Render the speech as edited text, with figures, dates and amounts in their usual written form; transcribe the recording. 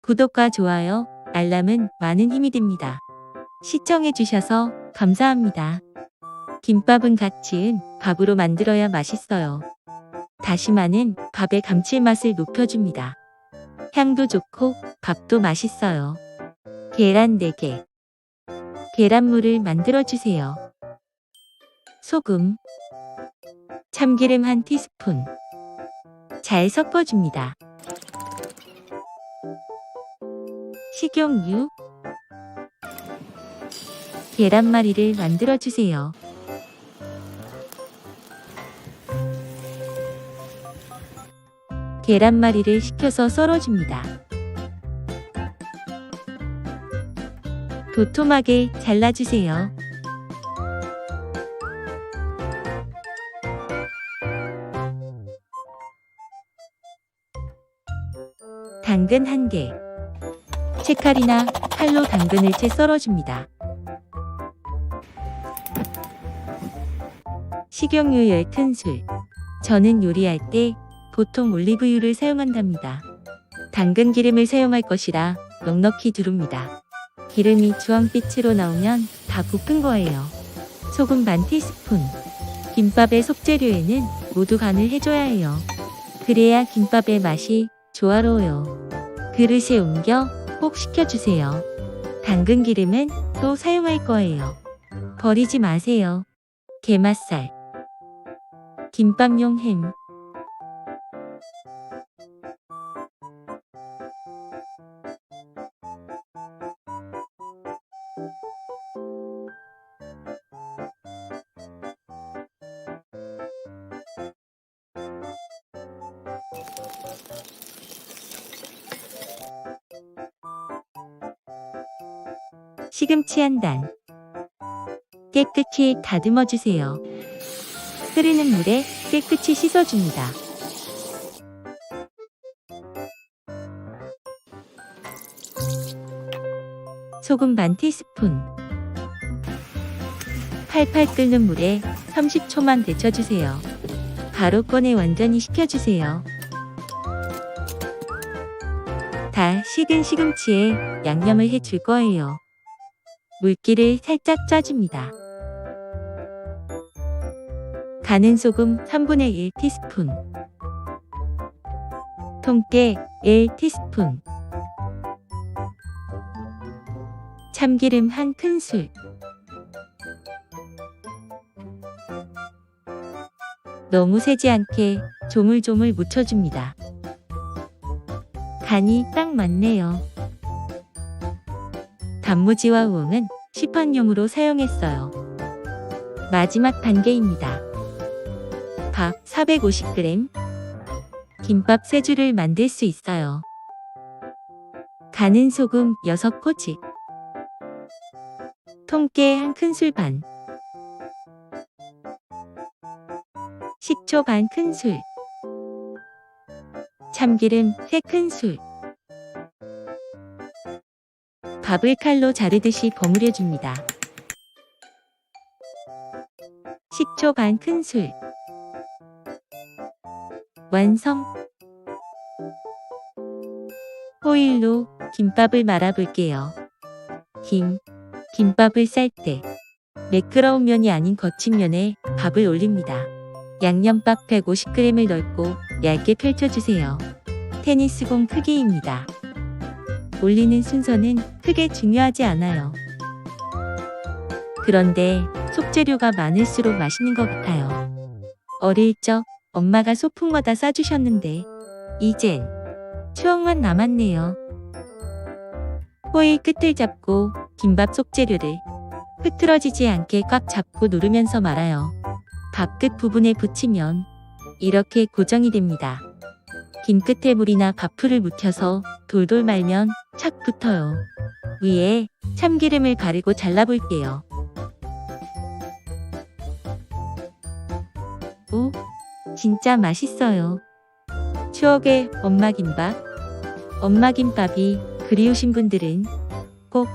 구독과 좋아요, 알람은 많은 힘이 됩니다. 시청해주셔서 감사합니다. 김밥은 갓 지은 밥으로 만들어야 맛있어요. 다시마는 밥의 감칠맛을 높여줍니다. 향도 좋고 밥도 맛있어요. 계란 4개. 계란물을 만들어주세요. 소금, 참기름 1티스푼. 잘 섞어줍니다. 식용유, 계란말이를 만들어주세요. 계란말이를 식혀서 썰어줍니다. 도톰하게 잘라주세요. 당근 1개. 채칼이나 칼로 당근을 채 썰어줍니다. 식용유 10큰술. 저는 요리할 때 보통 올리브유를 사용한답니다. 당근 기름을 사용할 것이라 넉넉히 두릅니다. 기름이 주황빛으로 나오면 다 볶은 거예요. 소금 1티스푼. 김밥의 속재료에는 모두 간을 해줘야 해요. 그래야 김밥의 맛이 조화로워요. 그릇에 옮겨 꼭 식혀주세요. 당근 기름은 또 사용할 거예요. 버리지 마세요. 게맛살, 김밥용 햄, 시금치 1단. 깨끗이 다듬어 주세요. 흐르는 물에 깨끗이 씻어줍니다. 소금 1티스푼. 팔팔 끓는 물에 30초만 데쳐주세요. 바로 꺼내 완전히 식혀주세요. 다 식은 시금치에 양념을 해줄 거예요. 물기를 살짝 짜줍니다. 간은 소금 1/3 티스푼, 통깨 1티스푼, 참기름 1큰술, 너무 세지 않게 조물조물 묻혀줍니다. 간이 딱 맞네요. 단무지와 우엉은 시판용으로 사용했어요. 마지막 단계입니다. 밥 450g. 김밥 3줄을 만들 수 있어요. 간은 소금 6꼬집, 통깨 1큰술 반, 식초 반 큰술, 참기름 3큰술. 밥을 칼로 자르듯이 버무려줍니다. 식초 반 큰술. 완성! 호일로 김밥을 말아볼게요. 김밥을 쌀 때 매끄러운 면이 아닌 거친 면에 밥을 올립니다. 양념밥 150g을 넣고 얇게 펼쳐주세요. 테니스공 크기입니다. 올리는 순서는 크게 중요하지 않아요. 그런데 속재료가 많을수록 맛있는 것 같아요. 어릴 적 엄마가 소풍마다 싸주셨는데 이젠 추억만 남았네요. 호일 끝을 잡고 김밥 속재료를 흐트러지지 않게 꽉 잡고 누르면서 말아요. 밥 끝 부분에 붙이면 이렇게 고정이 됩니다. 김 끝에 물이나 밥풀을 묻혀서 돌돌 말면 착 붙어요. 위에 참기름을 가르고 잘라볼게요. 오, 진짜 맛있어요. 추억의 엄마 김밥. 엄마 김밥이 그리우신 분들은 꼭